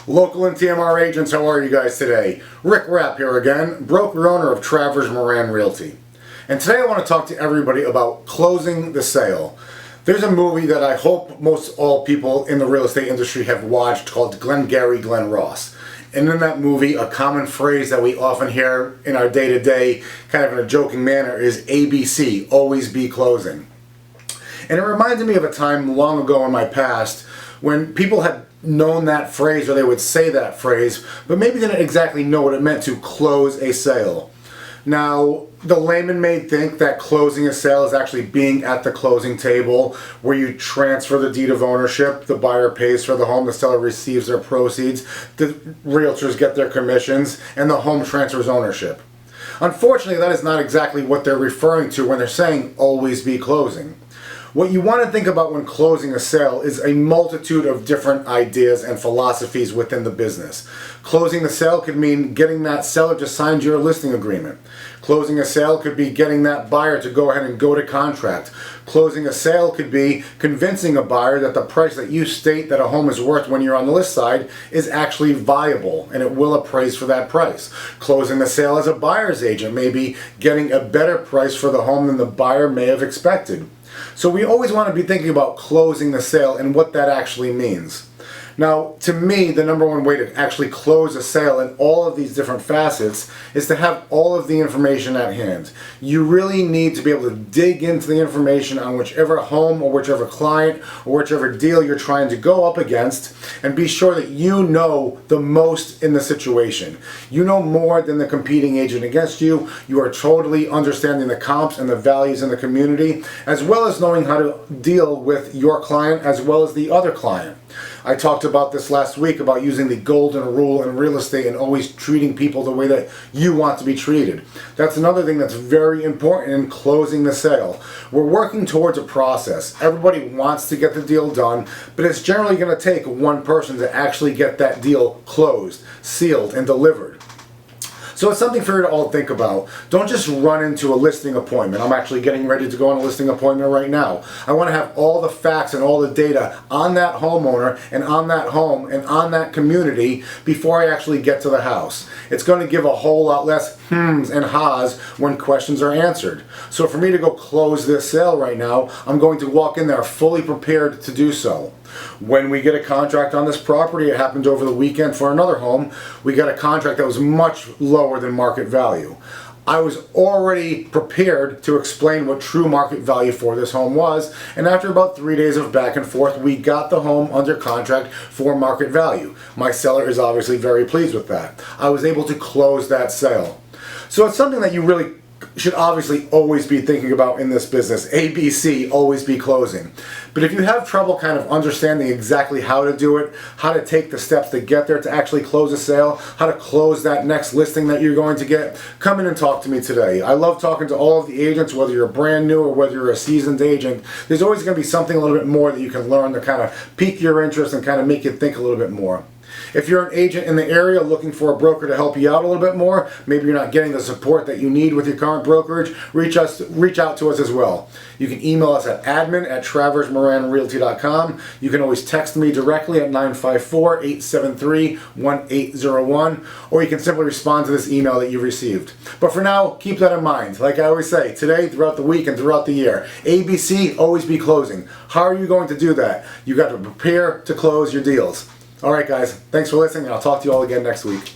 Local and TMR agents, how are you guys today? Rick Rapp here again, broker owner of Travers Moran Realty. And today I want to talk to everybody about closing the sale. There's a movie that I hope most all people in the real estate industry have watched called Glengarry Glen Ross. And in that movie, a common phrase that we often hear in our day-to-day, kind of in a joking manner, is ABC, always be closing. And it reminded me of a time long ago in my past when people had known that phrase, or they would say that phrase, but maybe didn't exactly know what it meant to close a sale. Now, the layman may think that closing a sale is actually being at the closing table where you transfer the deed of ownership, the buyer pays for the home, the seller receives their proceeds, the realtors get their commissions, and the home transfers ownership. Unfortunately, that is not exactly what they're referring to when they're saying always be closing. What you want to think about when closing a sale is a multitude of different ideas and philosophies within the business. Closing the sale could mean getting that seller to sign your listing agreement. Closing a sale could be getting that buyer to go ahead and go to contract. Closing a sale could be convincing a buyer that the price that you state that a home is worth when you're on the list side is actually viable and it will appraise for that price. Closing the sale as a buyer's agent may be getting a better price for the home than the buyer may have expected. So we always want to be thinking about closing the sale and what that actually means. Now, to me, the number one way to actually close a sale in all of these different facets is to have all of the information at hand. You really need to be able to dig into the information on whichever home or whichever client or whichever deal you're trying to go up against and be sure that you know the most in the situation. You know more than the competing agent against you. You are totally understanding the comps and the values in the community, as well as knowing how to deal with your client as well as the other client. I talked about this last week about using the golden rule in real estate and always treating people the way that you want to be treated. That's another thing that's very important in closing the sale. We're working towards a process. Everybody wants to get the deal done, but it's generally going to take one person to actually get that deal closed, sealed, and delivered. So it's something for you to all think about. Don't just run into a listing appointment. I'm actually getting ready to go on a listing appointment right now. I want to have all the facts and all the data on that homeowner and on that home and on that community before I actually get to the house. It's going to give a whole lot less hms and ha's when questions are answered. So for me to go close this sale right now, I'm going to walk in there fully prepared to do so. When we get a contract on this property, it happened over the weekend for another home, we got a contract that was much lower than market value. I was already prepared to explain what true market value for this home was, and after about 3 days of back and forth, we got the home under contract for market value. My seller is obviously very pleased with that. I was able to close that sale. So it's something that you really should obviously always be thinking about in this business. ABC, always be closing. But if you have trouble kind of understanding exactly how to do it, how to take the steps to get there to actually close a sale, how to close that next listing that you're going to get, come in and talk to me today. I love talking to all of the agents, whether you're brand new or whether you're a seasoned agent. There's always going to be something a little bit more that you can learn to kind of pique your interest and kind of make you think a little bit more. If you're an agent in the area looking for a broker to help you out a little bit more, maybe you're not getting the support that you need with your current brokerage, reach out to us as well. You can email us at admin@traversmoranrealty.com. You can always text me directly at 954-873-1801, or you can simply respond to this email that you received. But for now, keep that in mind. Like I always say, today, throughout the week, and throughout the year, ABC, always be closing. How are you going to do that? You got to prepare to close your deals. All right, guys, thanks for listening, and I'll talk to you all again next week.